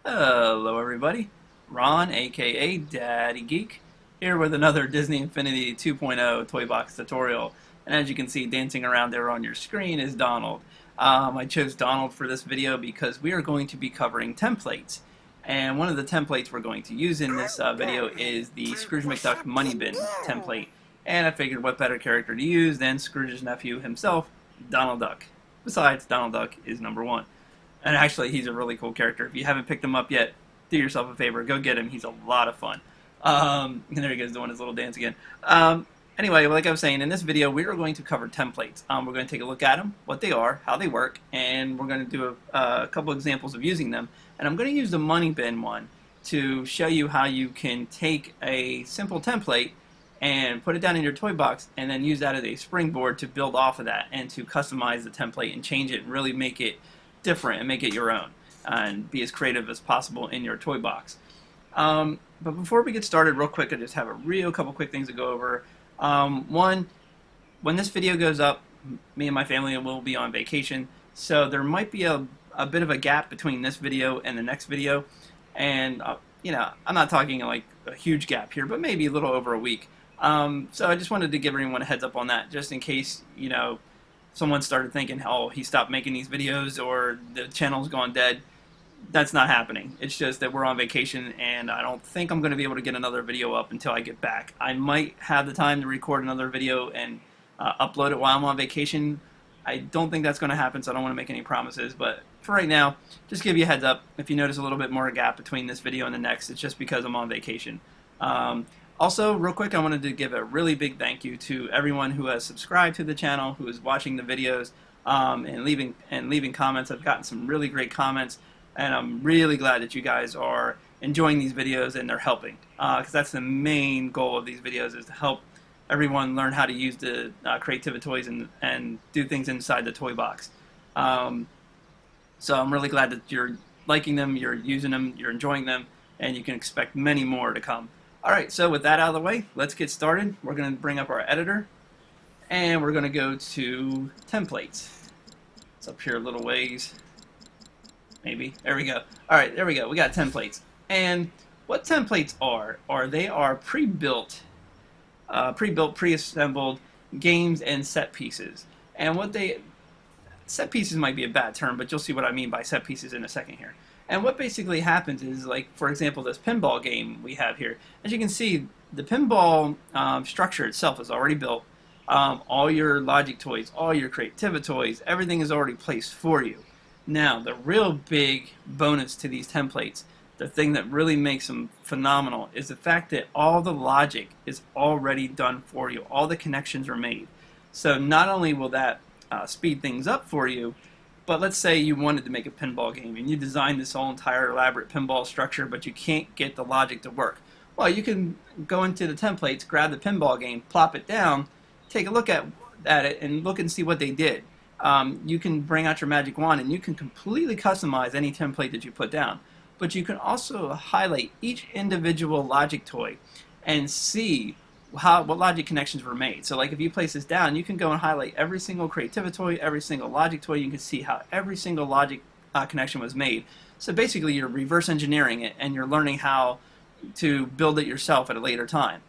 Hello everybody, Ron aka Daddy Geek here with another Disney Infinity 2.0 toy box tutorial, and as you can see dancing around there on your screen is Donald. I chose Donald for this video because we are going to be covering templates, and one of the templates we're going to use in this video is the Scrooge McDuck Money Bin template, and I figured what better character to use than Scrooge's nephew himself, Donald Duck. Besides, Donald Duck is number one. And actually, he's a really cool character. If you haven't picked him up yet, do yourself a favor. Go get him. He's a lot of fun. And there he goes doing his little dance again. Anyway, like I was saying, in this video, we are going to cover templates. We're going to take a look at them, what they are, how they work, and we're going to do a couple examples of using them. And I'm going to use the money bin one to show you how you can take a simple template and put it down in your toy box and then use that as a springboard to build off of that and to customize the template and change it and really make it different and make it your own and be as creative as possible in your toy box. But before we get started, real quick, I just have a couple quick things to go over. One, when this video goes up, me and my family will be on vacation, so there might be a bit of a gap between this video and the next video, and you know, I'm not talking like a huge gap here, but maybe a little over a week. So I just wanted to give everyone a heads up on that, just in case, you know, someone started thinking, oh, he stopped making these videos or the channel's gone dead. That's not happening. It's just that we're on vacation and I don't think I'm going to be able to get another video up until I get back. I might have the time to record another video and upload it while I'm on vacation. I don't think that's going to happen, so I don't want to make any promises, but for right now, just give you a heads up. If you notice a little bit more gap between this video and the next, it's just because I'm on vacation. Also, real quick, I wanted to give a really big thank you to everyone who has subscribed to the channel, who is watching the videos, and leaving comments. I've gotten some really great comments, and I'm really glad that you guys are enjoying these videos and they're helping, because that's the main goal of these videos, is to help everyone learn how to use the Creativity toys and do things inside the toy box. So I'm really glad that you're liking them, you're using them, you're enjoying them, and you can expect many more to come. Alright, so with that out of the way, let's get started. We're going to bring up our editor, and we're going to go to templates. It's up here a little ways. Maybe. There we go. Alright, there we go. We got templates. And what templates are they are pre-built, pre-assembled games and set pieces. And set pieces might be a bad term, but you'll see what I mean by set pieces in a second here. And what basically happens is, like, for example, this pinball game we have here. As you can see, the pinball structure itself is already built. All your logic toys, all your Creativity toys, everything is already placed for you. Now, the real big bonus to these templates, the thing that really makes them phenomenal, is the fact that all the logic is already done for you. All the connections are made. So not only will that speed things up for you, but let's say you wanted to make a pinball game and you designed this whole entire elaborate pinball structure, but you can't get the logic to work. Well, you can go into the templates, grab the pinball game, plop it down, take a look at it, and look and see what they did. You can bring out your magic wand and you can completely customize any template that you put down. But you can also highlight each individual logic toy and see what logic connections were made. So like if you place this down, you can go and highlight every single Creativity toy, every single logic toy. You can see how every single logic connection was made. So basically you're reverse engineering it and you're learning how to build it yourself at a later time.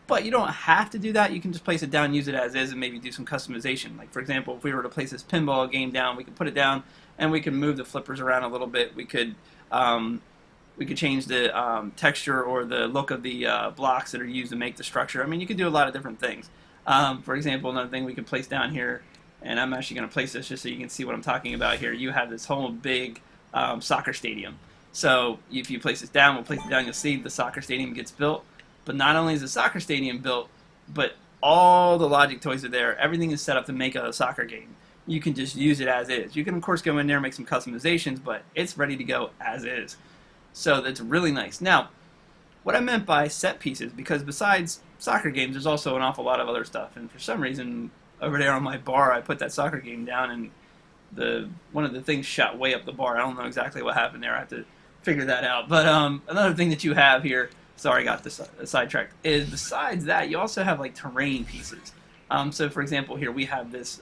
But you don't have to do that. You can just place it down, use it as is, and maybe do some customization. Like for example, if we were to place this pinball game down, we could put it down and we can move the flippers around a little bit. We could change the texture or the look of the blocks that are used to make the structure. I mean, you could do a lot of different things. For example, another thing we could place down here, and I'm actually going to place this just so you can see what I'm talking about here. You have this whole big soccer stadium. So if you place this down, we'll place it down, you'll see the soccer stadium gets built. But not only is the soccer stadium built, but all the logic toys are there. Everything is set up to make a soccer game. You can just use it as is. You can, of course, go in there and make some customizations, but it's ready to go as is. So that's really nice. Now, what I meant by set pieces, because besides soccer games, there's also an awful lot of other stuff. And for some reason, over there on my bar, I put that soccer game down, and one of the things shot way up the bar. I don't know exactly what happened there. I have to figure that out. But another thing that you have here, sorry, I got this sidetracked, is besides that, you also have like terrain pieces. So for example, here we have this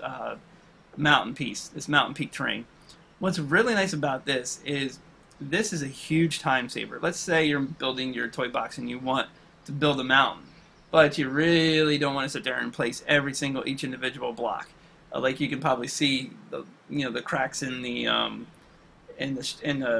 mountain piece, this mountain peak terrain. What's really nice about this is this is a huge time saver. Let's say you're building your toy box and you want to build a mountain, but you really don't want to sit there and place each individual block. Like you can probably see the cracks in the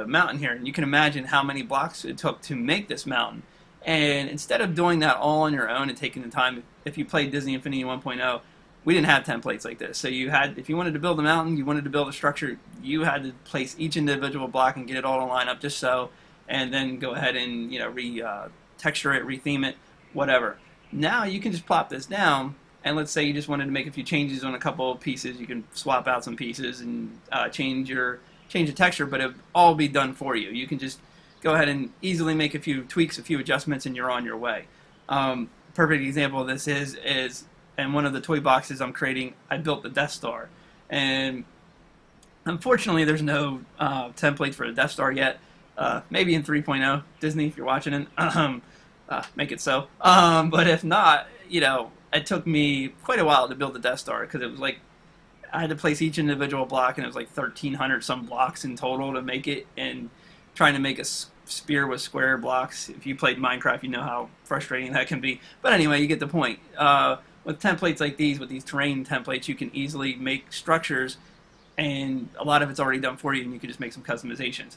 mountain here, and you can imagine how many blocks it took to make this mountain. And instead of doing that all on your own and taking the time, if you played Disney Infinity 1.0, we didn't have templates like this. So if you wanted to build a mountain, you wanted to build a structure, you had to place each individual block and get it all to line up just so, and then go ahead and texture it, retheme it, whatever. Now you can just plop this down, and let's say you just wanted to make a few changes on a couple of pieces. You can swap out some pieces and change the texture, but it'll all be done for you. You can just go ahead and easily make a few tweaks, a few adjustments, and you're on your way. Perfect example of this is in one of the toy boxes I'm creating, I built the Death Star. And unfortunately, there's no template for the Death Star yet. Maybe in 3.0, Disney, if you're watching it, make it so. But if not, it took me quite a while to build the Death Star, because it was like I had to place each individual block, and it was like 1,300 some blocks in total to make it, and trying to make a spear with square blocks. If you played Minecraft, you know how frustrating that can be. But anyway, you get the point. With templates like these, with these terrain templates, you can easily make structures, and a lot of it's already done for you, and you can just make some customizations.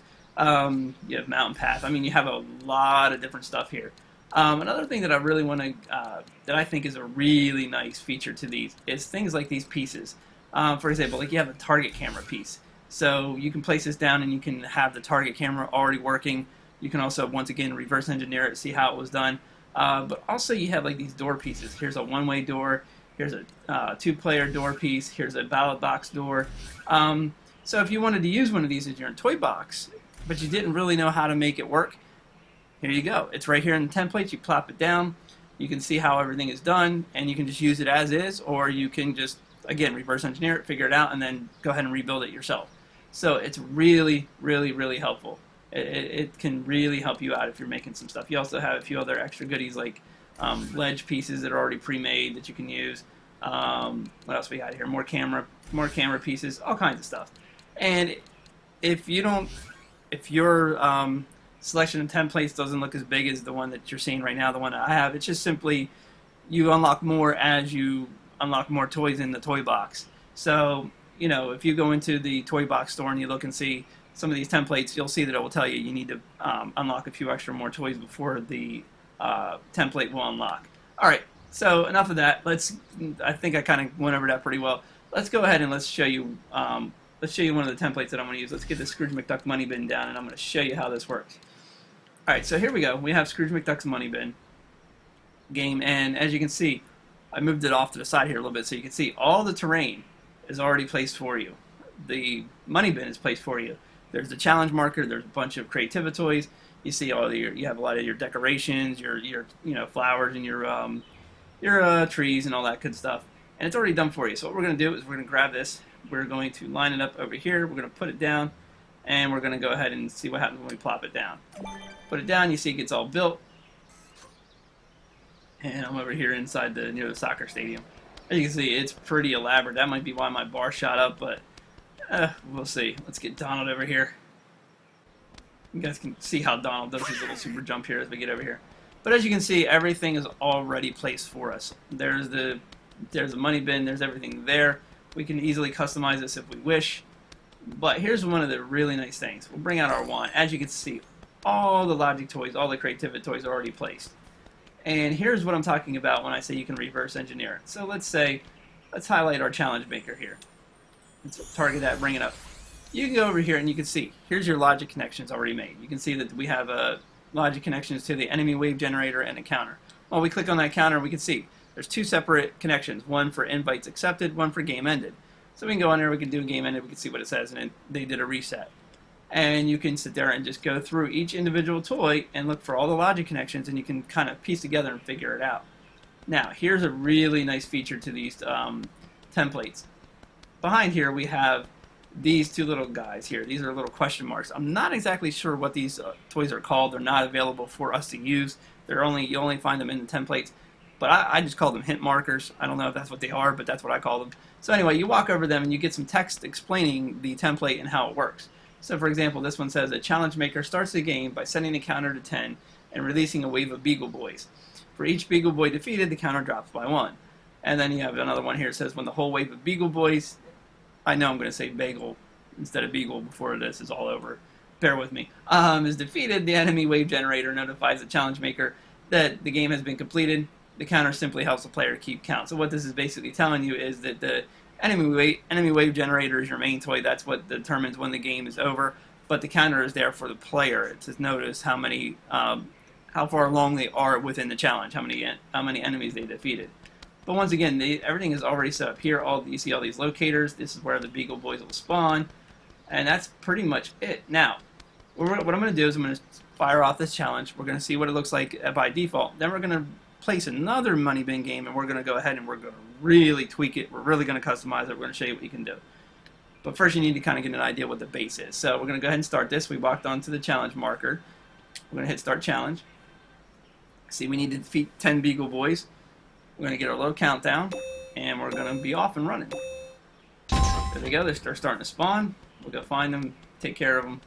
You have mountain path. I mean, you have a lot of different stuff here. Another thing that I really want to, that I think is a really nice feature to these, is things like these pieces. For example, like you have a target camera piece. So you can place this down and you can have the target camera already working. You can also, once again, reverse engineer it, see how it was done. But also you have like these door pieces. Here's a one-way door. Here's a two-player door piece. Here's a ballot box door. So if you wanted to use one of these as your toy box, but you didn't really know how to make it work, here you go. It's right here in the templates. You plop it down. You can see how everything is done, and you can just use it as is, or you can just, again, reverse engineer it, figure it out, and then go ahead and rebuild it yourself. So it's really, really, really helpful. It can really help you out if you're making some stuff. You also have a few other extra goodies like ledge pieces that are already pre-made that you can use. What else we got here? More camera pieces, all kinds of stuff. And if your selection of templates doesn't look as big as the one that you're seeing right now, the one that I have, it's just simply you unlock more as you unlock more toys in the toy box. So, if you go into the toy box store and you look and see some of these templates, you'll see that it will tell you need to unlock a few extra more toys before the template will unlock. All right, so enough of that. I think I kind of went over that pretty well. Let's go ahead and let's show you one of the templates that I'm going to use. Let's get the Scrooge McDuck money bin down, and I'm going to show you how this works. All right, so here we go. We have Scrooge McDuck's money bin game, and as you can see, I moved it off to the side here a little bit so you can see all the terrain is already placed for you. The money bin is placed for you. There's the challenge marker. There's a bunch of creativity toys. You see you have a lot of your decorations, your flowers, and your trees and all that good stuff. And it's already done for you. So what we're going to do is we're going to grab this. We're going to line it up over here. We're going to put it down, and we're going to go ahead and see what happens when we plop it down. Put it down. You see it gets all built. And I'm over here inside near the soccer stadium. As you can see, it's pretty elaborate. That might be why my bar shot up, but we'll see. Let's get Donald over here. You guys can see how Donald does his little super jump here as we get over here. But as you can see, everything is already placed for us. There's the money bin. There's everything there. We can easily customize this if we wish. But here's one of the really nice things. We'll bring out our wand. As you can see, all the logic toys, all the creativity toys are already placed. And here's what I'm talking about when I say you can reverse engineer it. So let's highlight our challenge maker here. Let's target that, bring it up. You can go over here and you can see, here's your logic connections already made. You can see that we have logic connections to the enemy wave generator and a counter. Well, we click on that counter, we can see there's two separate connections, one for invites accepted, one for game ended. So we can go on there, we can do a game ended, we can see what it says, and they did a reset. And you can sit there and just go through each individual toy and look for all the logic connections, and you can kind of piece together and figure it out. Now, here's a really nice feature to these templates. Behind here, we have these two little guys here. These are little question marks. I'm not exactly sure what these toys are called. They're not available for us to use. You only find them in the templates. But I just call them hint markers. I don't know if that's what they are, but that's what I call them. So anyway, you walk over them and you get some text explaining the template and how it works. So for example, this one says a challenge maker starts the game by setting the counter to 10 and releasing a wave of Beagle Boys. For each Beagle Boy defeated, the counter drops by 1. And then you have another one here that says when the whole wave of Beagle Boys, I know I'm going to say Bagel instead of Beagle before this is all over, bear with me, is defeated, the enemy wave generator notifies the challenge maker that the game has been completed. The counter simply helps the player keep count. So what this is basically telling you is that the enemy wave generator is your main toy. That's what determines when the game is over. But the counter is there for the player. It says notice how many, how far along they are within the challenge, how many enemies they defeated. But once again, everything is already set up here. You see all these locators. This is where the Beagle Boys will spawn, and that's pretty much it. Now, what I'm going to do is I'm going to fire off this challenge. We're going to see what it looks like by default. Then we're going to place another money bin game, and we're going to go ahead and we're going to really tweak it. We're really going to customize it. We're going to show you what you can do. But first, you need to kind of get an idea what the base is. So we're going to go ahead and start this. We walked onto the challenge marker. We're going to hit Start Challenge. See, we need to defeat 10 Beagle Boys. We're going to get our little countdown, and we're going to be off and running. There they go. They're starting to spawn. We'll go find them, take care of them.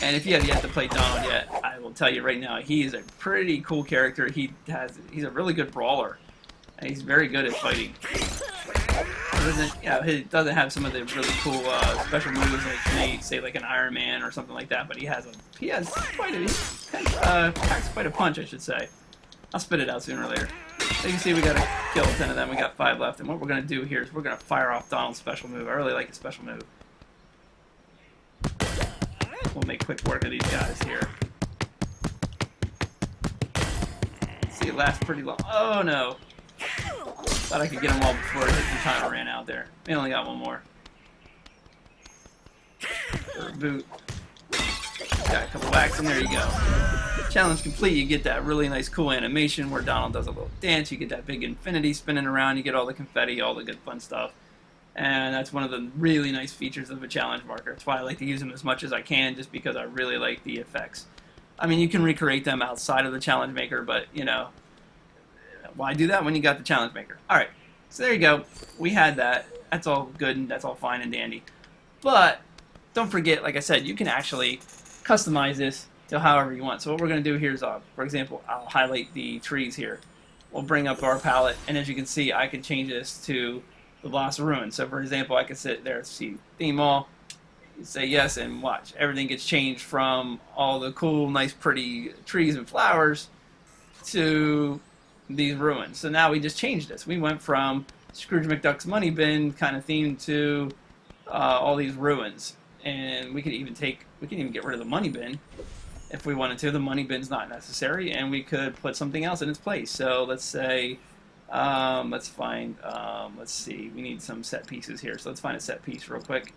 And if you have yet to play Donald yet, I will tell you right now, he is a pretty cool character. He's a really good brawler, and he's very good at fighting. He doesn't have some of the really cool special moves like say like an Iron Man or something like that, but he packs quite a punch, I should say. I'll spit it out sooner or later. So you can see we got to kill 10 of them. We got 5 left, and what we're going to do here is we're going to fire off Donald's special move. I really like his special move. We'll make quick work of these guys here. See, it lasts pretty long. Oh no! Thought I could get them all before the timer ran out there. We only got one more. For a boot. Got a couple whacks, and there you go. Challenge complete. You get that really nice, cool animation where Donald does a little dance. You get that big infinity spinning around. You get all the confetti, all the good fun stuff. And that's one of the really nice features of a challenge marker. That's why I like to use them as much as I can, just because I really like the effects. I mean, you can recreate them outside of the challenge maker, but, you know, why do that when you got the challenge maker? Alright, so there you go. We had that. That's all good and that's all fine and dandy. But don't forget, like I said, you can actually customize this to however you want. So what we're going to do here is, for example, I'll highlight the trees here. We'll bring up our palette, and as you can see, I can change this to the Lost Ruins. So for example, I can sit there, see theme all, say yes, and watch. Everything gets changed from all the cool, nice, pretty trees and flowers to these ruins. So now we just changed this. We went from Scrooge McDuck's money bin kind of theme to all these ruins. And we can even get rid of the money bin if we wanted to. The money bin's not necessary, and we could put something else in its place. So let's say, let's see, we need some set pieces here. So let's find a set piece real quick.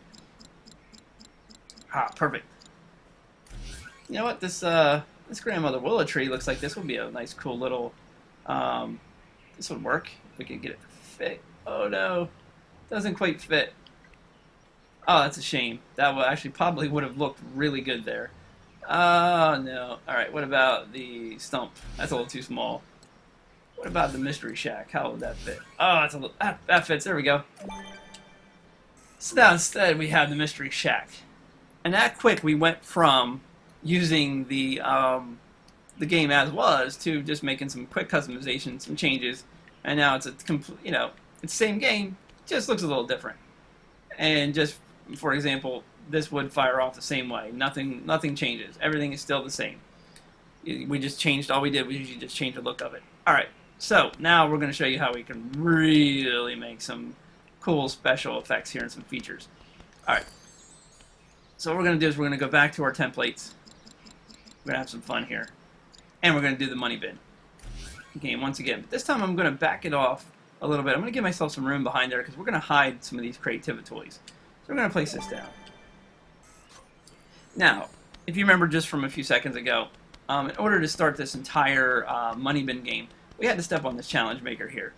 Ah, perfect. You know what? This Grandmother Willow tree looks like this would be a nice, cool little. This would work. We could get it to fit. Oh no, doesn't quite fit. Oh, that's a shame. That would actually probably would have looked really good there. Oh no. All right. What about the stump? That's a little too small. What about the mystery shack? How would that fit? Oh, that's a little. That fits. There we go. So now instead we have the mystery shack, and that quick we went from using the game as was to just making some quick customizations, some changes, and now it's a complete. You know, it's the same game, just looks a little different. And just for example, this would fire off the same way. Nothing changes. Everything is still the same. We just changed. All we did was usually just change the look of it. All right. So now we're going to show you how we can really make some cool special effects here and some features. All right. So what we're going to do is we're going to go back to our templates. We're going to have some fun here, and we're going to do the money bin game once again. But this time I'm going to back it off a little bit. I'm going to give myself some room behind there because we're going to hide some of these creativity toys. So we're going to place this down. Now, if you remember just from a few seconds ago, in order to start this entire money bin game, we had to step on this challenge maker here.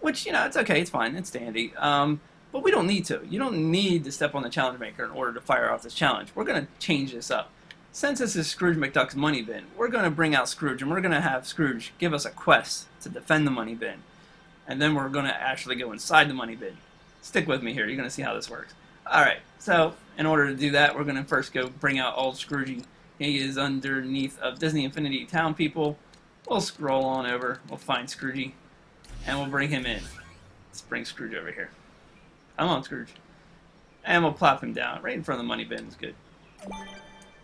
Which, you know, it's okay, it's fine, it's dandy. But we don't need to. You don't need to step on the challenge maker in order to fire off this challenge. We're going to change this up. Since this is Scrooge McDuck's money bin, we're going to bring out Scrooge, and we're going to have Scrooge give us a quest to defend the money bin. And then we're going to actually go inside the money bin. Stick with me here. You're going to see how this works. Alright, so in order to do that, we're going to first go bring out old Scroogey. He is underneath of Disney Infinity Town people. We'll scroll on over, we'll find Scroogey, and we'll bring him in. Let's bring Scrooge over here. Come on, Scrooge. And we'll plop him down right in front of the money bin. Is good.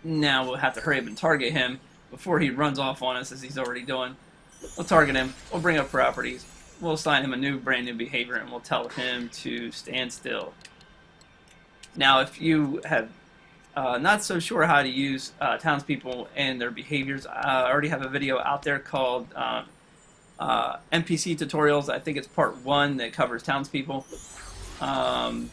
Now we'll have to hurry up and target him before he runs off on us, as he's already doing. We'll target him. We'll bring up properties. We'll assign him a brand new behavior, and we'll tell him to stand still. Now, if you have not so sure how to use townspeople and their behaviors, I already have a video out there called NPC tutorials. I think it's part 1 that covers townspeople. And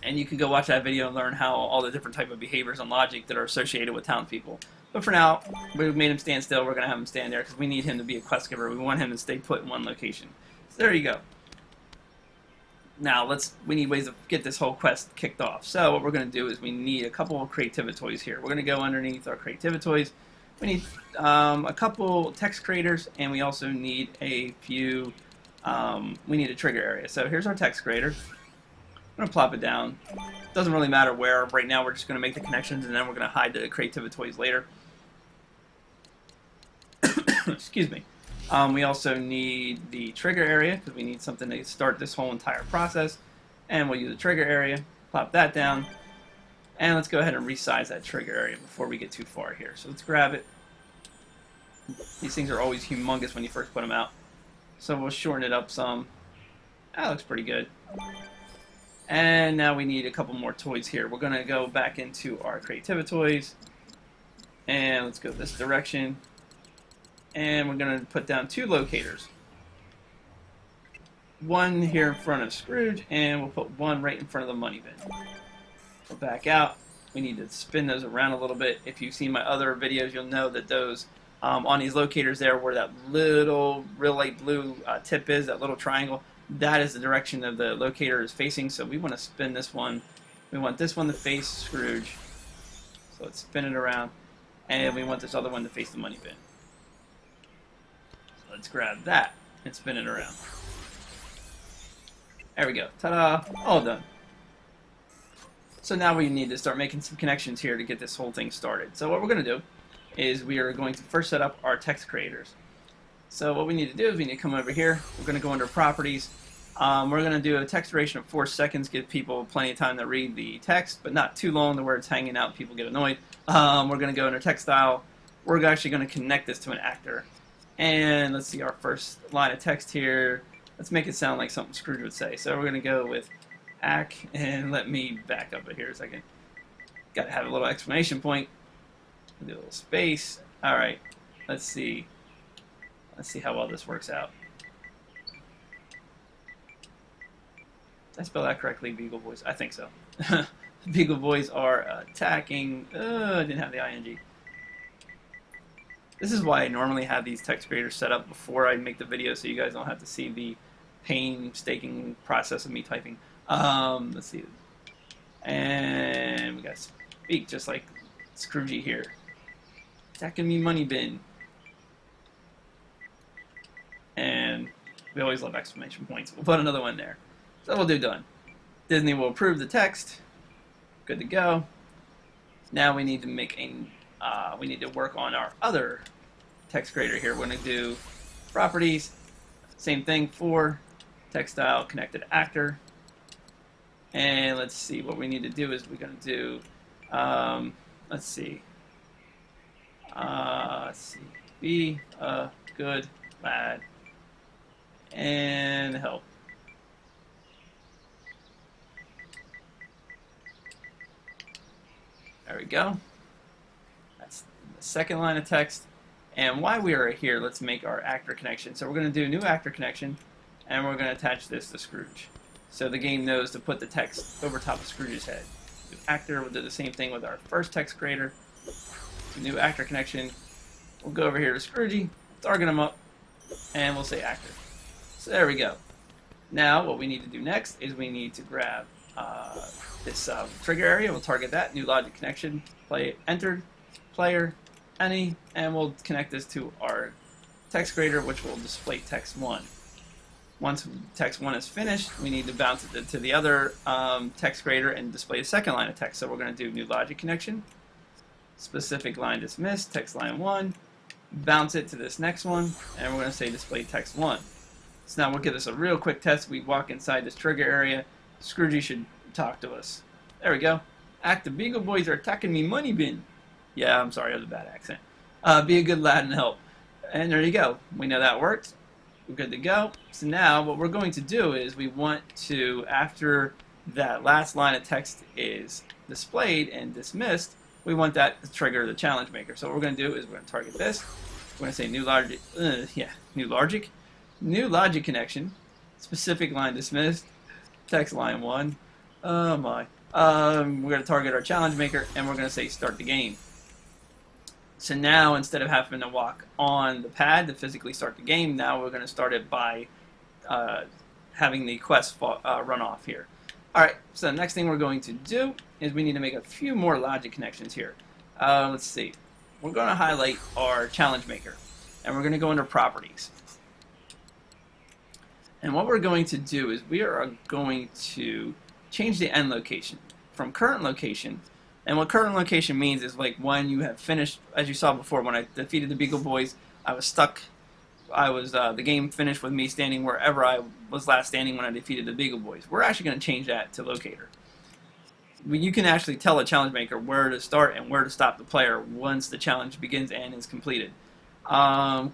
you can go watch that video and learn how all the different type of behaviors and logic that are associated with townspeople. But for now, we've made him stand still. We're going to have him stand there because we need him to be a quest giver. We want him to stay put in one location. So there you go. Now we need ways to get this whole quest kicked off. So what we're going to do is we need a couple of creativitoys here. We're going to go underneath our creativitoys. We need a couple text creators, and we also need a few. We need a trigger area. So here's our text creator. I'm going to plop it down. Doesn't really matter where. Right now we're just going to make the connections, and then we're going to hide the creativitoys later. Excuse me. We also need the trigger area because we need something to start this whole entire process. And we'll use the trigger area. Plop that down. And let's go ahead and resize that trigger area before we get too far here. So let's grab it. These things are always humongous when you first put them out. So we'll shorten it up some. That looks pretty good. And now we need a couple more toys here. We're going to go back into our creativitoys. And let's go this direction. And we're going to put down 2 locators. One here in front of Scrooge, and we'll put one right in front of the money bin. We'll back out. We need to spin those around a little bit. If you've seen my other videos, you'll know that those on these locators there, where that little real light blue tip is, that little triangle, that is the direction of the locator is facing. So we want to spin this one. We want this one to face Scrooge. So let's spin it around. And we want this other one to face the money bin. So let's grab that and spin it around. There we go. Ta-da! All done. So now we need to start making some connections here to get this whole thing started. So what we're going to do is we are going to first set up our text creators. So what we need to do is we need to come over here. We're going to go under properties. We're going to do a text duration of 4 seconds, give people plenty of time to read the text, but not too long to where it's hanging out and people get annoyed. We're going to go under text style. We're actually going to connect this to an actor. And let's see our first line of text here. Let's make it sound like something Scrooge would say. So we're going to go with ack, and let me back up here a second. Got to have a little exclamation point. Do a little space. All right. Let's see. Let's see how well this works out. Did I spell that correctly, Beagle Boys? I think so. Beagle Boys are attacking. I didn't have the ing. This is why I normally have these text creators set up before I make the video, so you guys don't have to see the painstaking process of me typing. Let's see. And we got speak just like Scroogey here. Attacking me money bin. And we always love exclamation points. We'll put another one there. So we'll do done. Disney will approve the text. Good to go. Now we need to make a. We need to work on our other text creator here. We're going to do properties. Same thing for text style connected actor. And let's see, what we need to do is we're going to do, let's see, be a good lad and help. There we go. That's the second line of text. And while we are here, let's make our actor connection. So we're going to do new actor connection, and we're going to attach this to Scrooge. So the game knows to put the text over top of Scrooge's head. Do actor, we'll do the same thing with our first text creator. New actor connection. We'll go over here to Scroogey, target him up, and we'll say actor. So there we go. Now what we need to do next is we need to grab this trigger area. We'll target that, new logic connection, play entered, player, any, and we'll connect this to our text creator, which will display text 1. Once text 1 is finished, we need to bounce it to the other text creator and display a second line of text. So we're going to do new logic connection, specific line dismissed, text line 1, bounce it to this next one, and we're going to say display text 1. So now we'll give this a real quick test. We walk inside this trigger area. Scroogey should talk to us. There we go. The Beagle Boys are attacking me money bin. Yeah, I'm sorry, I have a bad accent. Be a good lad and help. And there you go. We know that worked. We're good to go. So now what we're going to do is we want to, after that last line of text is displayed and dismissed, we want that to trigger the challenge maker. So what we're going to do is we're going to target this. We're going to say new logic connection, specific line dismissed, text line 1. Oh my. We're going to target our challenge maker and we're going to say start the game. So now instead of having to walk on the pad to physically start the game, now we're going to start it by having the quest run off here. Alright, so the next thing we're going to do is we need to make a few more logic connections here. Let's see. We're going to highlight our challenge maker and we're going to go under properties. And what we're going to do is we are going to change the end location from current location. And what current location means is like when you have finished, as you saw before, when I defeated the Beagle Boys, I was stuck. The game finished with me standing wherever I was last standing when I defeated the Beagle Boys. We're actually going to change that to Locator. You can actually tell a challenge maker where to start and where to stop the player once the challenge begins and is completed.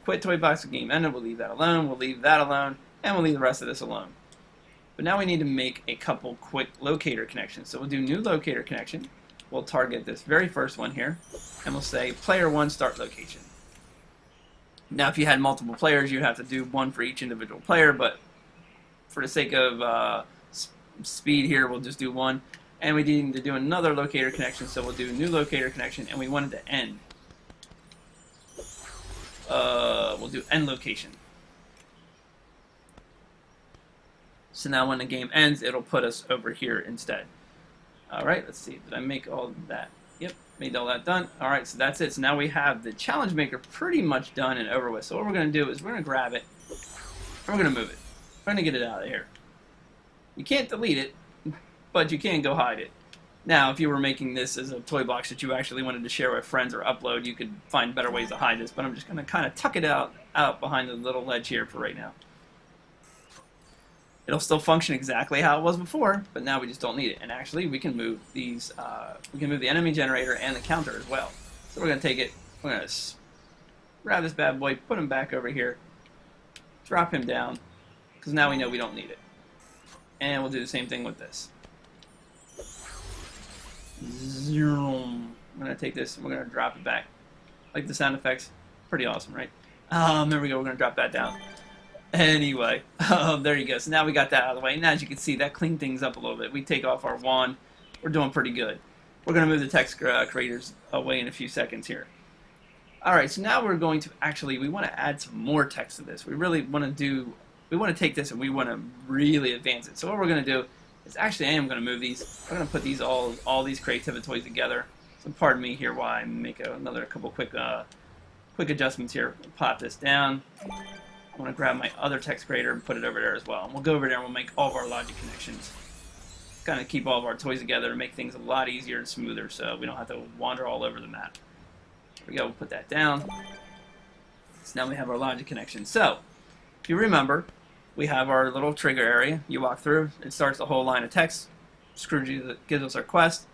Quit toy box game ended. We'll leave that alone. We'll leave that alone. And we'll leave the rest of this alone. But now we need to make a couple quick locator connections. So we'll do new locator connection. We'll target this very first one here, and we'll say player 1 start location. Now if you had multiple players, you'd have to do one for each individual player, but for the sake of speed here, we'll just do one. And we need to do another locator connection, so we'll do new locator connection, and we want it to end. We'll do end location. So now when the game ends, it'll put us over here instead. Alright, let's see. Did I make all that? Yep, made all that done. Alright, so that's it. So now we have the challenge maker pretty much done and over with. So what we're going to do is we're going to grab it, and we're going to move it. We're going to get it out of here. You can't delete it, but you can go hide it. Now, if you were making this as a toy box that you actually wanted to share with friends or upload, you could find better ways to hide this, but I'm just going to kind of tuck it out behind the little ledge here for right now. It'll still function exactly how it was before, but now we just don't need it. And actually, we can move these. We can move the enemy generator and the counter as well. So we're going to take it. We're going to grab this bad boy, put him back over here, drop him down, because now we know we don't need it. And we'll do the same thing with this. Zoom. I'm going to take this and we're going to drop it back. Like the sound effects, pretty awesome, right? There we go. We're going to drop that down. Anyway, there you go. So now we got that out of the way. And as you can see, that cleaned things up a little bit. We take off our wand. We're doing pretty good. We're going to move the text creators away in a few seconds here. Alright, so now we're going to we want to add some more text to this. We really want to take this and we want to really advance it. So what we're going to do is I am going to move these. I'm going to put these all these creativity toys together. So pardon me here while I make another couple quick adjustments here. Pop this down. I'm going to grab my other text creator and put it over there as well. And we'll go over there and we'll make all of our logic connections. Kind of keep all of our toys together and make things a lot easier and smoother so we don't have to wander all over the map. There we go, we'll put that down. So now we have our logic connection. So, if you remember, we have our little trigger area. You walk through, it starts the whole line of text. Scrooge gives us our quest.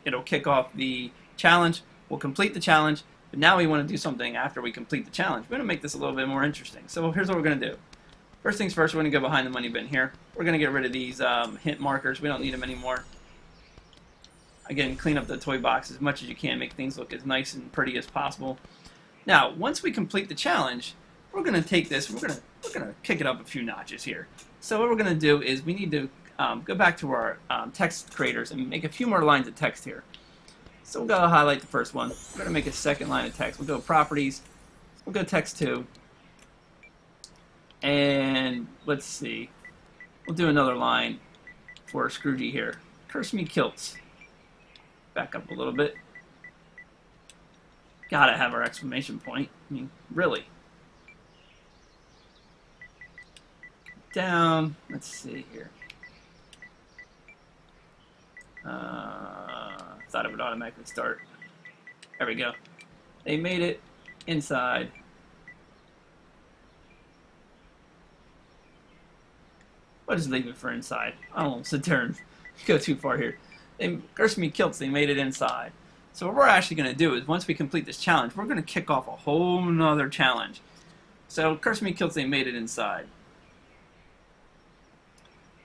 It'll kick off the challenge. We'll complete the challenge. But now we want to do something after we complete the challenge. We're going to make this a little bit more interesting. So here's what we're going to do. First things first, we're going to go behind the money bin here. We're going to get rid of these hint markers. We don't need them anymore. Again, clean up the toy box as much as you can. Make things look as nice and pretty as possible. Now, once we complete the challenge, we're going to take this. We're going to kick it up a few notches here. So what we're going to do is we need to go back to our text creators and make a few more lines of text here. So we'll go highlight the first one. We're going to make a second line of text. We'll go properties. We'll go text 2. And let's see. We'll do another line for Scroogey here. Curse me kilts. Back up a little bit. Gotta have our exclamation point. I mean, really. down. Let's see here. Thought it would automatically start. There we go. They made it inside. I'll just leave it for inside. I don't want to sit there and go too far here. They cursed me kilts. They made it inside. So what we're actually going to do is once we complete this challenge, we're going to kick off a whole nother challenge. So curse me kilts. They made it inside.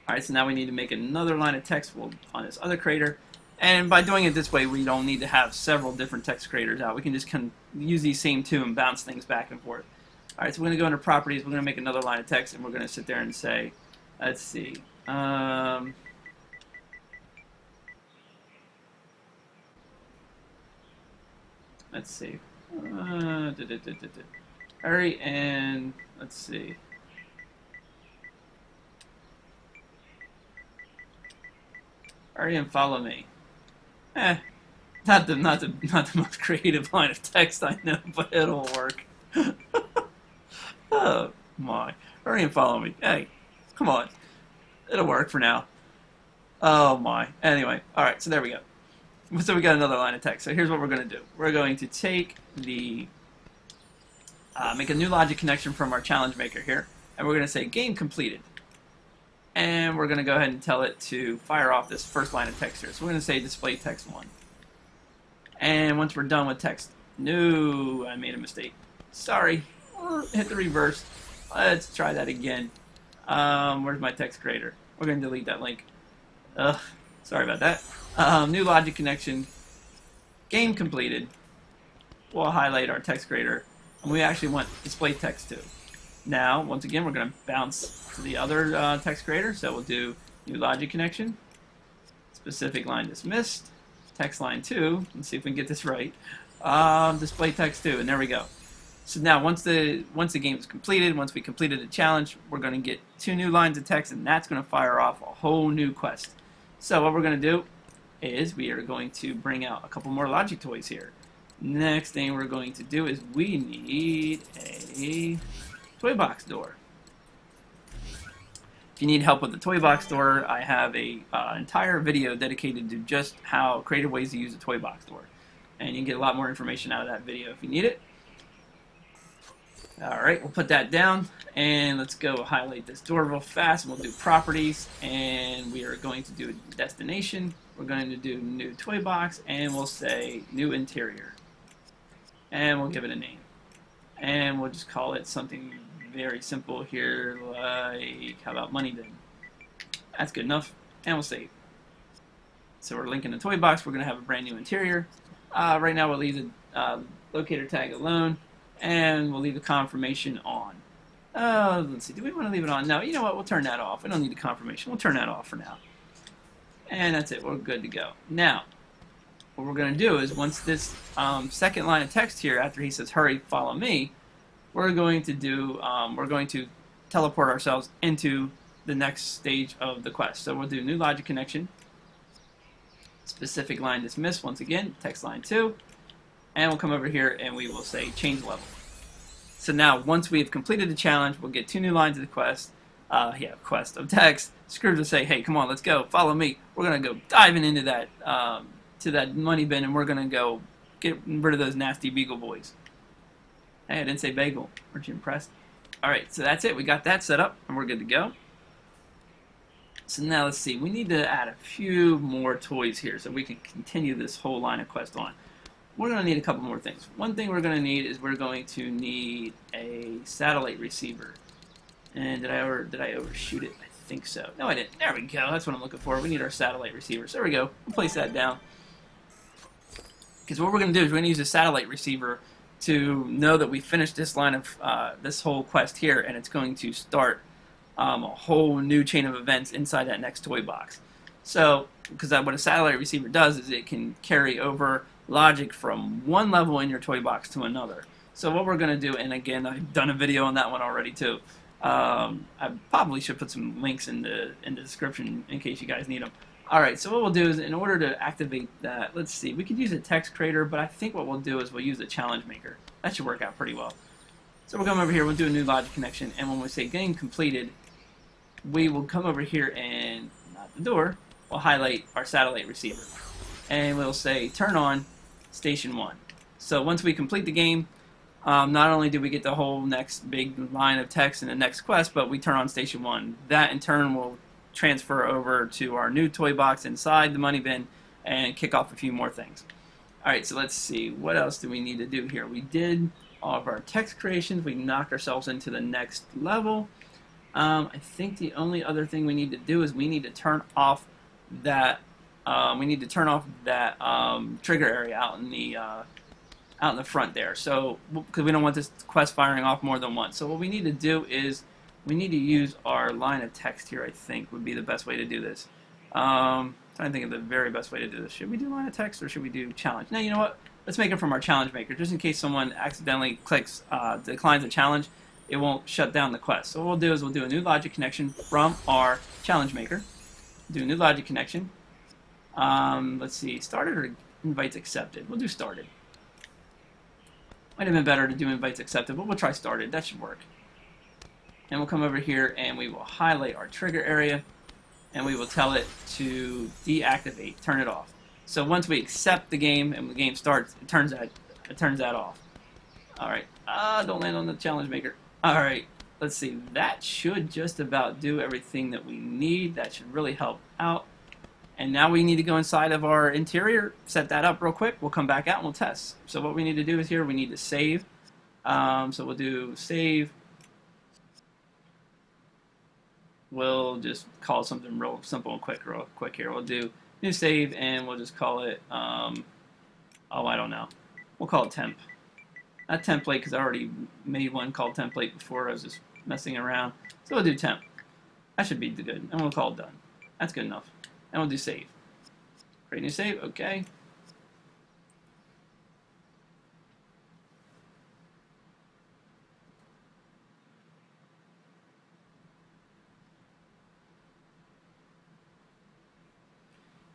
Alright, so now we need to make another line of text on this other creator. And by doing it this way, we don't need to have several different text creators out. We can just use these same two and bounce things back and forth. Alright, so we're going to go into properties. We're going to make another line of text, and we're going to sit there and say, let's see. Let's see. Hurry, and let's see. Hurry and follow me. Not the most creative line of text I know, but it'll work. Oh my! Hurry and follow me. Hey, come on. It'll work for now. Oh my. Anyway, all right. So there we go. So we got another line of text. So here's what we're going to do. We're going to take the make a new logic connection from our challenge maker here, and we're going to say game completed. And we're going to go ahead and tell it to fire off this first line of text here. So we're going to say display text 1. And once we're done with text, no, I made a mistake. Sorry. Hit the reverse. Let's try that again. Where's my text creator? We're going to delete that link. Ugh, sorry about that. New logic connection. Game completed. We'll highlight our text creator. And we actually want display text 2. Now, once again, we're going to bounce to the other text creator. So we'll do new logic connection, specific line dismissed, text line 2. Let's see if we can get this right. Display text 2, and there we go. So now, once the game is completed, once we completed the challenge, we're going to get 2 new lines of text, and that's going to fire off a whole new quest. So what we're going to do is we are going to bring out a couple more logic toys here. Next thing we're going to do is we need a toy box door. If you need help with the toy box door, I have a entire video dedicated to just how creative ways to use a toy box door, and you can get a lot more information out of that video if you need it. Alright, we'll put that down, and let's go highlight this door real fast, and we'll do properties, and we are going to do a destination. We're going to do new toy box, and we'll say new interior, and we'll give it a name, and we'll just call it something very simple here, like, how about money bin? That's good enough, and we'll save. So we're linking the toy box. We're going to have a brand new interior. Right now we'll leave the locator tag alone, and we'll leave the confirmation on. Let's see, do we want to leave it on? No, you know what, we'll turn that off. We don't need the confirmation. We'll turn that off for now. And that's it, we're good to go. Now, what we're going to do is once this second line of text here, after he says, hurry, follow me, we're going to teleport ourselves into the next stage of the quest. So we'll do new logic connection, specific line dismiss, once again, text line 2, and we'll come over here and we will say change level. So now, once we've completed the challenge, we'll get 2 new lines of the quest, quest of text. Scrooge will say, hey, come on, let's go, follow me. We're going to go diving into that, to that money bin, and we're going to go get rid of those nasty beagle boys. Hey, I didn't say bagel. Aren't you impressed? Alright, so that's it. We got that set up, and we're good to go. So now let's see. We need to add a few more toys here so we can continue this whole line of quest on. We're going to need a couple more things. One thing we're going to need is we're going to need a satellite receiver. And did I overshoot it? I think so. No, I didn't. There we go. That's what I'm looking for. We need our satellite receiver. So there we go. We'll place that down. Because what we're going to do is we're going to use a satellite receiver to know that we finished this line of this whole quest here, and it's going to start a whole new chain of events inside that next toy box. So, because what a satellite receiver does is it can carry over logic from one level in your toy box to another. So what we're going to do, and again, I've done a video on that one already too. I probably should put some links in the description in case you guys need them. Alright, so what we'll do is, in order to activate that, let's see, we could use a text creator, but I think what we'll do is we'll use a challenge maker. That should work out pretty well. So we'll come over here, we'll do a new logic connection, and when we say game completed, we will come over here and not the door. We'll highlight our satellite receiver, and we'll say turn on station 1. So once we complete the game, not only do we get the whole next big line of text in the next quest, but we turn on station 1. That in turn will transfer over to our new toy box inside the money bin and kick off a few more things. Alright, so let's see. What else do we need to do here? We did all of our text creations. We knocked ourselves into the next level. I think the only other thing we need to do is we need to turn off that trigger area out in the front there. So because we don't want this quest firing off more than once. So what we need to do is we need to use our line of text here. I think would be the best way to do this. Trying to think of the very best way to do this. Should we do line of text or should we do challenge? No, you know what? Let's make it from our challenge maker, just in case someone accidentally declines a challenge. It won't shut down the quest. So what we'll do is we'll do a new logic connection from our challenge maker. Do a new logic connection. Let's see, started or invites accepted? We'll do started. Might have been better to do invites accepted, but we'll try started. That should work. And we'll come over here and we will highlight our trigger area, and we will tell it to deactivate, turn it off. So once we accept the game and the game starts, it turns that off. All right. Don't land on the challenge maker. All right. Let's see. That should just about do everything that we need. That should really help out. And now we need to go inside of our interior, set that up real quick. We'll come back out and we'll test. So what we need to do is here we need to save. So we'll do save. We'll just call something real simple and real quick here. We'll do new save and we'll just call it, oh, I don't know. We'll call it temp. Not template because I already made one called template before. I was just messing around. So we'll do temp. That should be good. And we'll call it done. That's good enough. And we'll do save. Create new save. Okay.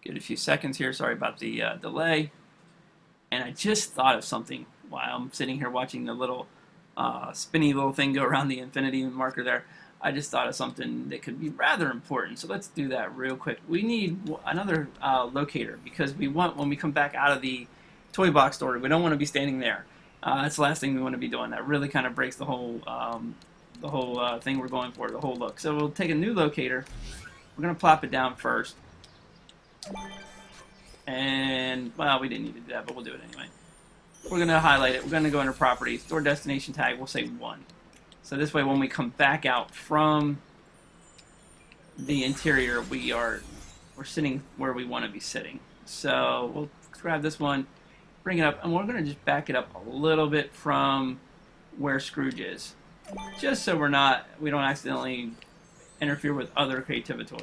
Give it a few seconds here. Sorry about the delay. And I just thought of something while I'm sitting here watching the little spinny little thing go around the infinity marker there. I just thought of something that could be rather important. So let's do that real quick. We need another locator because we want, when we come back out of the toy box store, we don't want to be standing there. That's the last thing we want to be doing. That really kind of breaks the whole thing we're going for, the whole look. So we'll take a new locator. We're going to plop it down first. And, well, we didn't need to do that, but we'll do it anyway. We're going to highlight it. We're going to go under properties, store destination tag. We'll say 1. So this way when we come back out from the interior, we're sitting where we want to be sitting. So we'll grab this one, bring it up, and we're going to just back it up a little bit from where Scrooge is. Just so we don't accidentally interfere with other creativity.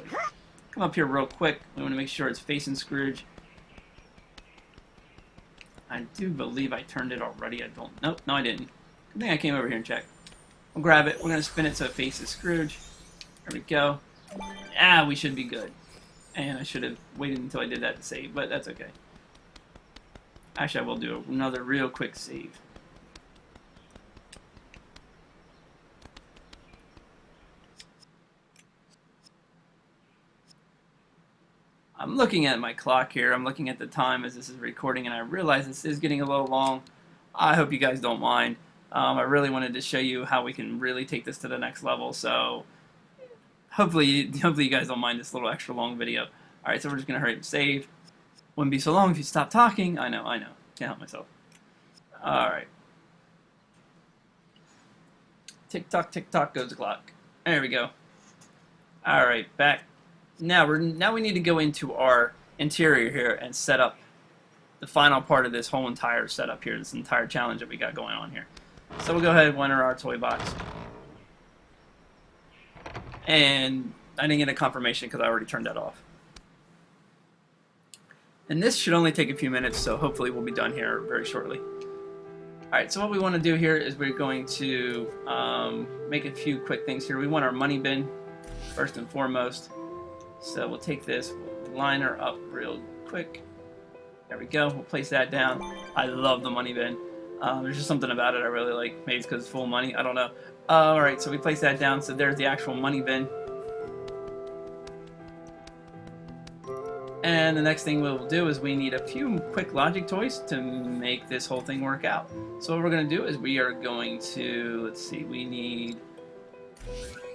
Come up here real quick. We want to make sure it's facing Scrooge. I do believe I turned it already. Nope, no I didn't. I think I came over here and checked. We'll grab it. We're going to spin it so it faces Scrooge. There we go. We should be good. And I should have waited until I did that to save, but that's okay. Actually, I will do another real quick save. I'm looking at my clock here. I'm looking at the time as this is recording, and I realize this is getting a little long. I hope you guys don't mind. I really wanted to show you how we can really take this to the next level, so hopefully you guys don't mind this little extra long video. Alright, so we're just going to hurry up and save. Wouldn't be so long if you stopped talking. I know. Can't help myself. Alright. Tick-tock, tick-tock goes the clock. There we go. Alright, back. Now we need to go into our interior here and set up the final part of this whole entire setup here, this entire challenge that we got going on here. So we'll go ahead and enter our toy box. And I didn't get a confirmation because I already turned that off. And this should only take a few minutes, so hopefully we'll be done here very shortly. Alright, so what we want to do here is we're going to make a few quick things here. We want our money bin, first and foremost. So we'll take this, we'll line her up real quick. There we go. We'll place that down. I love the money bin. There's just something about it I really like. Maybe it's because it's full of money. I don't know. Alright, so we place that down. So there's the actual money bin. And the next thing we'll do is we need a few quick logic toys to make this whole thing work out. So what we're going to do is we are going to, let's see, we need,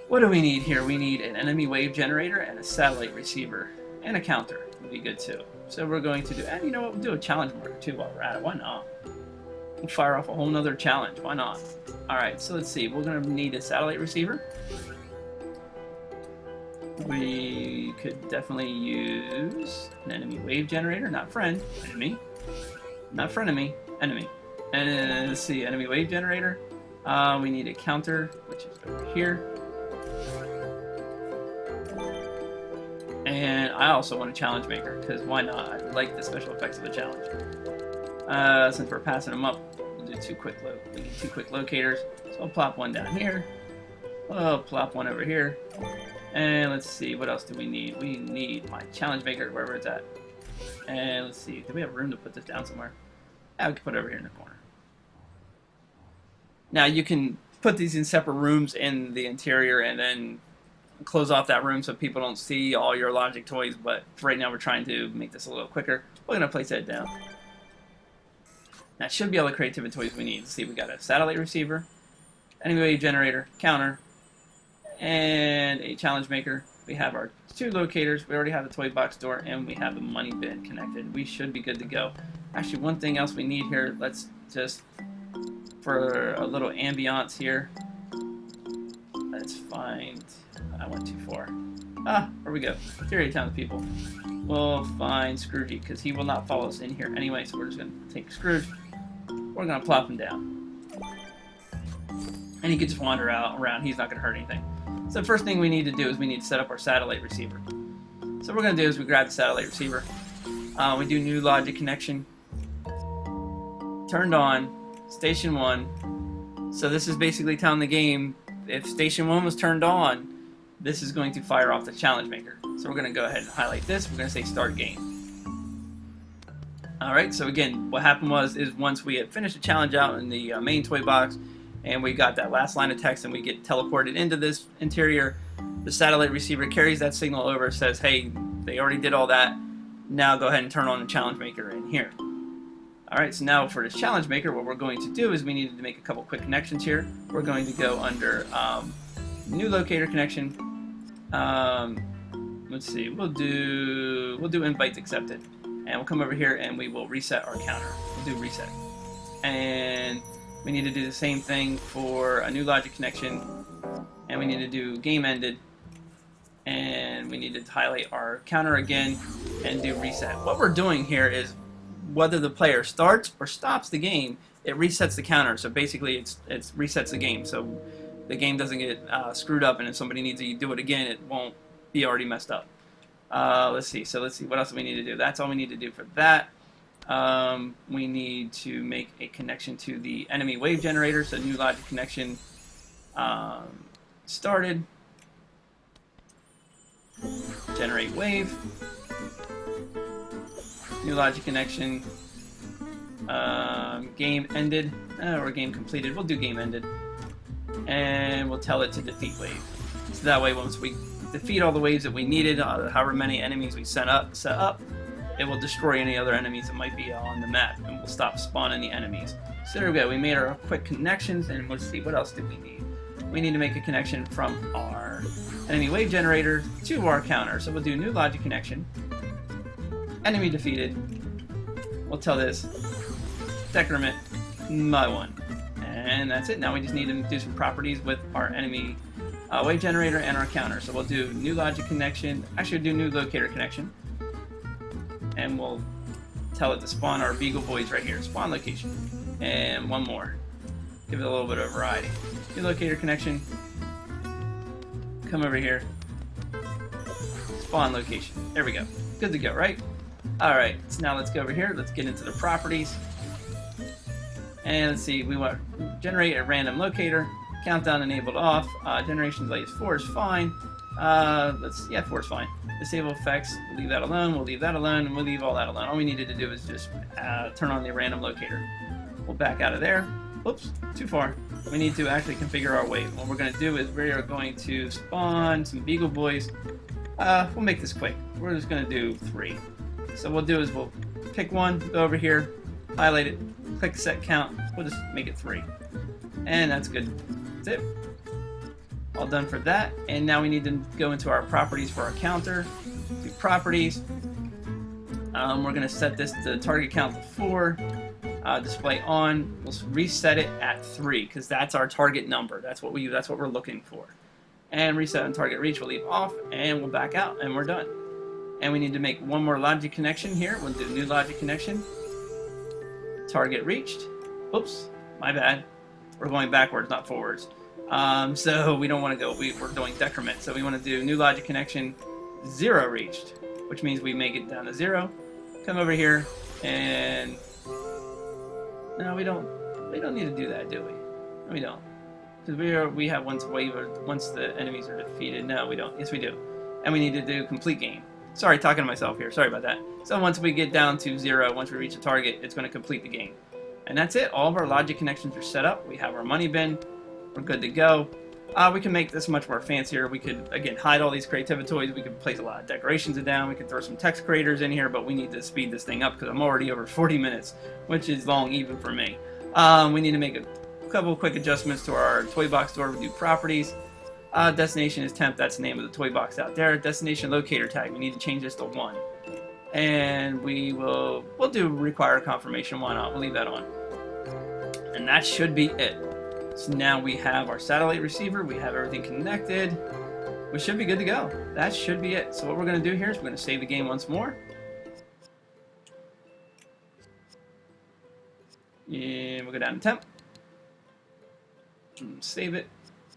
what do we need here? We need an enemy wave generator and a satellite receiver and a counter would be good too. So we're going to do, and you know what, we'll do a challenge marker too while we're at it. Why not? We'll fire off a whole nother challenge. Why not? Alright, so let's see. We're going to need a satellite receiver. We could definitely use an enemy wave generator, not friend, enemy. Not frenemy, enemy. And let's see, enemy wave generator. We need a counter, which is over here. And I also want a challenge maker, because why not? I like the special effects of the challenge. Since we're passing them up, we'll do we need two quick locators. So I'll plop one down here. I'll plop one over here. And let's see, what else do we need? We need my challenge maker, wherever it's at. And let's see, do we have room to put this down somewhere? Yeah, we can put it over here in the corner. Now you can put these in separate rooms in the interior and then close off that room so people don't see all your logic toys, but for right now we're trying to make this a little quicker. We're going to place that down. That should be all the creativity toys we need. Let's see, we got a satellite receiver, enemy wave generator, counter, and a challenge maker. We have our two locators, we already have the toy box door, and we have the money bin connected. We should be good to go. Actually, one thing else we need here, let's just, for a little ambiance here, let's find, I went too far. Here we go. Theory of townspeople. We'll find Scroogey, because he will not follow us in here anyway, so we're just going to take Scrooge. We're going to plop him down. And he can just wander around. He's not going to hurt anything. So the first thing we need to do is we need to set up our satellite receiver. So what we're going to do is we grab the satellite receiver. We do new logic connection. Turned on. Station 1. So this is basically telling the game if Station 1 was turned on, this is going to fire off the challenge maker. So we're going to go ahead and highlight this. We're going to say start game. Alright, so again, what happened is once we had finished the challenge out in the main toy box, and we got that last line of text and we get teleported into this interior, the satellite receiver carries that signal over, says, hey, they already did all that, now go ahead and turn on the challenge maker in here. Alright, so now for this challenge maker, what we're going to do is we needed to make a couple quick connections here. We're going to go under new locator connection. Let's see, we'll do invites accepted. And we'll come over here and we will reset our counter. We'll do reset. And we need to do the same thing for a new logic connection, and we need to do game ended, and we need to highlight our counter again and do reset. What we're doing here is whether the player starts or stops the game, it resets the counter. So basically it resets the game, so the game doesn't get screwed up, and if somebody needs to do it again, it won't be already messed up. Let's see what else do we need to do. That's all we need to do for that. We need to make a connection to the enemy wave generator, so new logic connection started. Generate wave. New logic connection. Game ended, or game completed. We'll do game ended. And we'll tell it to defeat wave. So that way once we defeat all the waves that we needed, however many enemies we set up, it will destroy any other enemies that might be on the map, and we'll stop spawning the enemies. So there we go, we made our quick connections, and let's see, what else do we need? We need to make a connection from our enemy wave generator to our counter. So we'll do new logic connection, enemy defeated, we'll tell this, decrement by 1. And that's it. Now we just need to do some properties with our enemy wave generator and our counter. So we'll do new logic connection, actually we'll do new locator connection, and we'll tell it to spawn our Beagle Boys right here, spawn location, and one more, give it a little bit of variety. New locator connection, come over here, spawn location, there we go, good to go, right? Alright, so now let's go over here, let's get into the properties, and let's see, we want to generate a random locator, countdown enabled off, generation delay is 4 is fine, 4 is fine. Disable effects, we'll leave that alone, we'll leave that alone, and we'll leave all that alone. All we needed to do is just turn on the random locator. We'll back out of there. Oops, too far. We need to actually configure our wave. What we're going to do is we are going to spawn some Beagle Boys. We'll make this quick. We're just going to do 3. So what we'll do is we'll pick one, go over here, highlight it, click set count. We'll just make it 3. And that's good. That's it. All done for that. And now we need to go into our properties for our counter. Do properties. We're going to set this to target count to 4. Display on. We'll reset it at 3 because that's our target number. That's what we're looking for. And reset on target reach. We'll leave off and we'll back out and we're done. And we need to make one more logic connection here. We'll do new logic connection. Target reached. Oops, my bad. We're going backwards, not forwards. So we don't want to go. We're doing decrement. So we want to do new logic connection 0 reached, which means we make it down to 0. Come over here and no, we don't need to do that, do we? No, we don't, because we have once the enemies are defeated. No, we don't. Yes, we do. And we need to do complete game. Sorry, talking to myself here. Sorry about that. So once we get down to 0, once we reach the target, it's going to complete the game. And that's it. All of our logic connections are set up. We have our money bin. We're good to go. We can make this much more fancier. We could, again, hide all these creativity toys. We could place a lot of decorations down. We could throw some text creators in here, but we need to speed this thing up because I'm already over 40 minutes, which is long even for me. We need to make a couple of quick adjustments to our toy box store. We do properties. Destination is temp. That's the name of the toy box out there. Destination locator tag. We need to change this to 1. And we'll do require confirmation. Why not? We'll leave that on. And that should be it. So now we have our satellite receiver. We have everything connected. We should be good to go. That should be it. So what we're going to do here is we're going to save the game once more. And we'll go down to temp. Save it.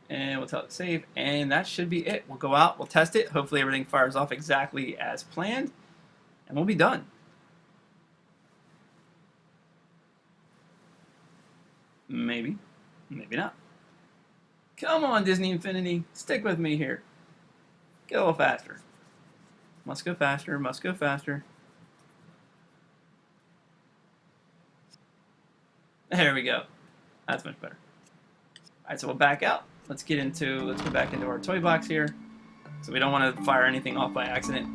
And we'll tell it to save. And that should be it. We'll go out. We'll test it. Hopefully everything fires off exactly as planned. And we'll be done. Maybe. Maybe not. Come on, Disney Infinity. Stick with me here. Get a little faster. Must go faster. Must go faster. There we go. That's much better. Alright, so we'll back out. Let's go back into our toy box here. So we don't want to fire anything off by accident.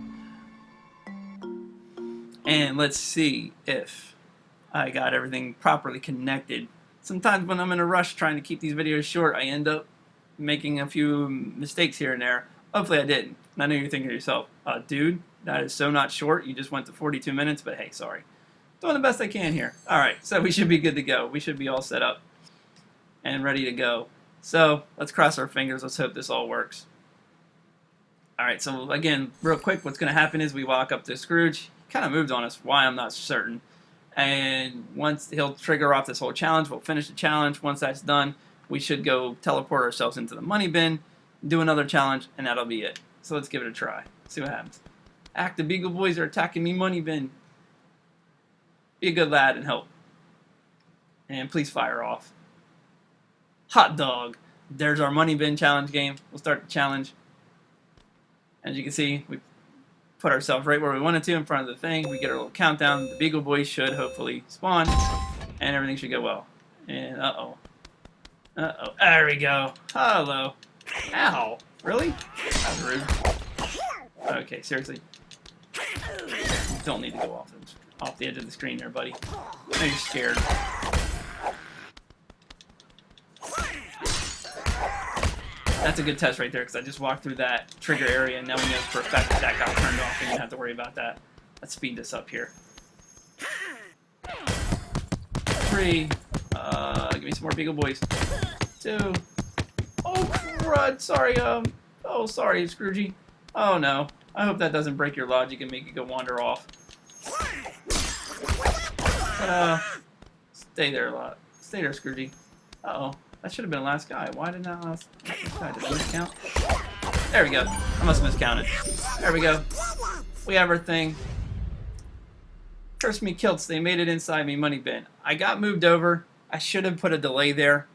And let's see if I got everything properly connected. Sometimes when I'm in a rush trying to keep these videos short, I end up making a few mistakes here and there. Hopefully I didn't. And I know you're thinking to yourself, dude, that is so not short. You just went to 42 minutes, but hey, sorry. Doing the best I can here. Alright, so we should be good to go. We should be all set up and ready to go. So let's cross our fingers. Let's hope this all works. Alright, so again, real quick, what's going to happen is we walk up to Scrooge. He kind of moved on us. Why, I'm not certain. And once he'll trigger off this whole challenge, we'll finish the challenge. Once that's done, we should go teleport ourselves into the money bin, do another challenge, and that'll be it. So let's give it a try. See what happens. The Beagle Boys are attacking me money bin. Be a good lad and help. And please fire off. Hot dog. There's our money bin challenge game. We'll start the challenge. As you can see, we put ourselves right where we wanted to in front of the thing. We get our little countdown. The Beagle Boys should hopefully spawn, and everything should go well. And uh-oh. Uh-oh. There we go. Hello. Ow. Really? That was rude. Okay, seriously. You don't need to go off the edge of the screen there, buddy. I know you're scared. That's a good test right there, because I just walked through that trigger area, and now we know for a fact that got turned off, and you don't have to worry about that. Let's speed this up here. 3. Give me some more Beagle Boys. 2. Oh, crud. Sorry, oh, sorry, Scroogey. Oh, no. I hope that doesn't break your logic and make you go wander off. Stay there a lot. Stay there, Scroogey. Uh-oh. That should have been the last guy. Why didn't that last guy? Did I miscount? There we go. I must have miscounted. There we go. We have our thing. Curse me kilts. They made it inside me money bin. I got moved over. I should have put a delay there.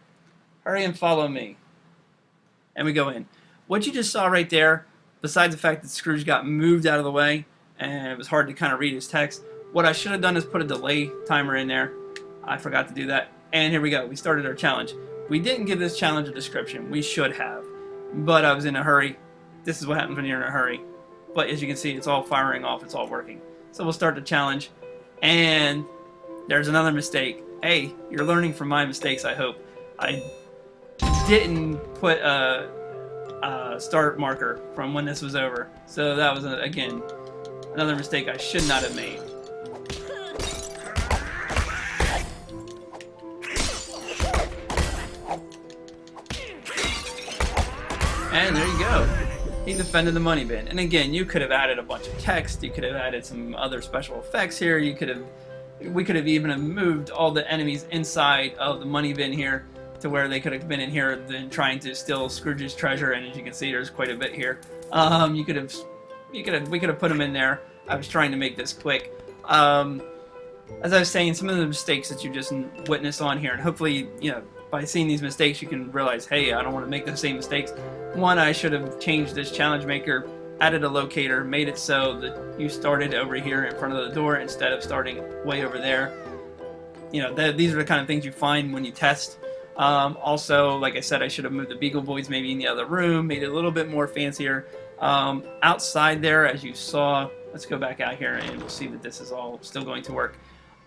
Hurry and follow me. And we go in. What you just saw right there, besides the fact that Scrooge got moved out of the way and it was hard to kind of read his text, what I should have done is put a delay timer in there. I forgot to do that. And here we go. We started our challenge. We didn't give this challenge a description. We should have. But I was in a hurry. This is what happens when you're in a hurry. But as you can see, it's all firing off. It's all working. So we'll start the challenge, and there's another mistake. Hey, you're learning from my mistakes, I hope. I didn't put a start marker from when this was over. So that was, again, another mistake I should not have made. And there you go. He defended the money bin. And again, you could have added a bunch of text. You could have added some other special effects here. We could have even moved all the enemies inside of the money bin here to where they could have been in here than trying to steal Scrooge's treasure. And as you can see, there's quite a bit here. We could have put them in there. I was trying to make this quick. As I was saying, some of the mistakes that you just witnessed on here, and hopefully, you know, by seeing these mistakes, you can realize, hey, I don't want to make the same mistakes. One, I should have changed this challenge maker, added a locator, made it so that you started over here in front of the door instead of starting way over there. You know, these are the kind of things you find when you test. Also, like I said, I should have moved the Beagle Boys maybe in the other room, made it a little bit more fancier. Outside there, as you saw, let's go back out here and we'll see that this is all still going to work.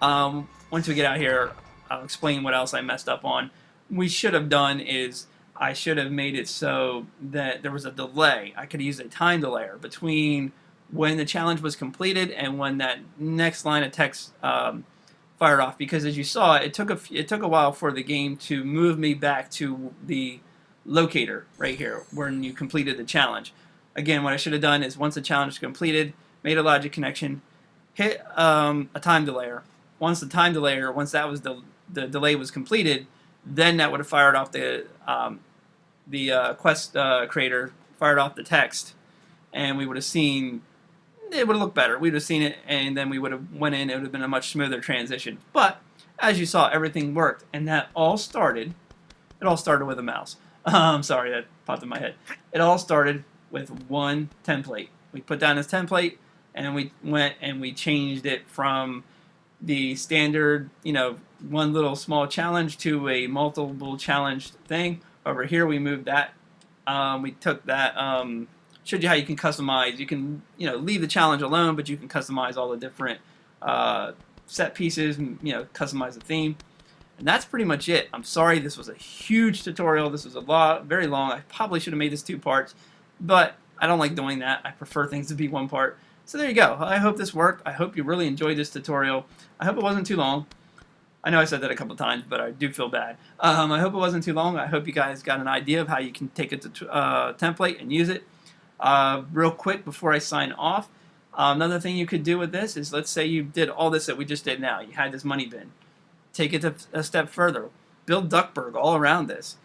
Once we get out here, I'll explain what else I messed up on. We should have done is I should have made it so that there was a delay. I could use a time delayer between when the challenge was completed and when that next line of text fired off. Because as you saw, it took a while for the game to move me back to the locator right here when you completed the challenge. Again, what I should have done is once the challenge is completed, made a logic connection, hit a time delayer. Once that was the delay was completed, then that would have fired off the quest creator, fired off the text, and we would have seen, it would have looked better. We would have seen it, and then we would have went in, it would have been a much smoother transition. But, as you saw, everything worked, and it all started with a mouse. Sorry, that popped in my head. It all started with one template. We put down this template, and we went and we changed it from the standard, you know, one little small challenge to a multiple challenge thing. Over here we moved that. We took that, showed you how you can customize. You can, you know, leave the challenge alone, but you can customize all the different set pieces and, you know, customize the theme. And that's pretty much it. I'm sorry, this was a huge tutorial. This was very long. I probably should have made this 2 parts, but I don't like doing that. I prefer things to be 1 part. So there you go. I hope this worked. I hope you really enjoyed this tutorial. I hope it wasn't too long. I know I said that a couple times, but I do feel bad. I hope it wasn't too long. I hope you guys got an idea of how you can take a template and use it. Real quick before I sign off, another thing you could do with this is, let's say you did all this that we just did now. You had this money bin. Take it a step further. Build Duckburg all around this.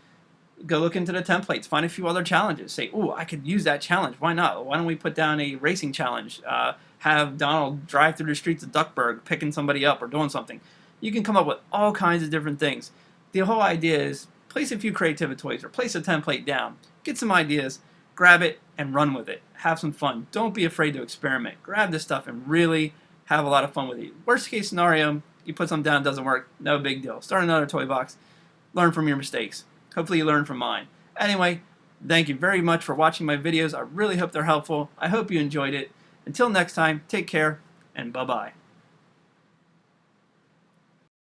Go look into the templates. Find a few other challenges. Say, ooh, I could use that challenge. Why not? Why don't we put down a racing challenge? Have Donald drive through the streets of Duckburg, picking somebody up or doing something. You can come up with all kinds of different things. The whole idea is place a few creativity toys or place a template down. Get some ideas, grab it, and run with it. Have some fun. Don't be afraid to experiment. Grab this stuff and really have a lot of fun with it. Worst case scenario, you put something down, it doesn't work. No big deal. Start another toy box. Learn from your mistakes. Hopefully you learn from mine. Anyway, thank you very much for watching my videos. I really hope they're helpful. I hope you enjoyed it. Until next time, take care, and bye-bye.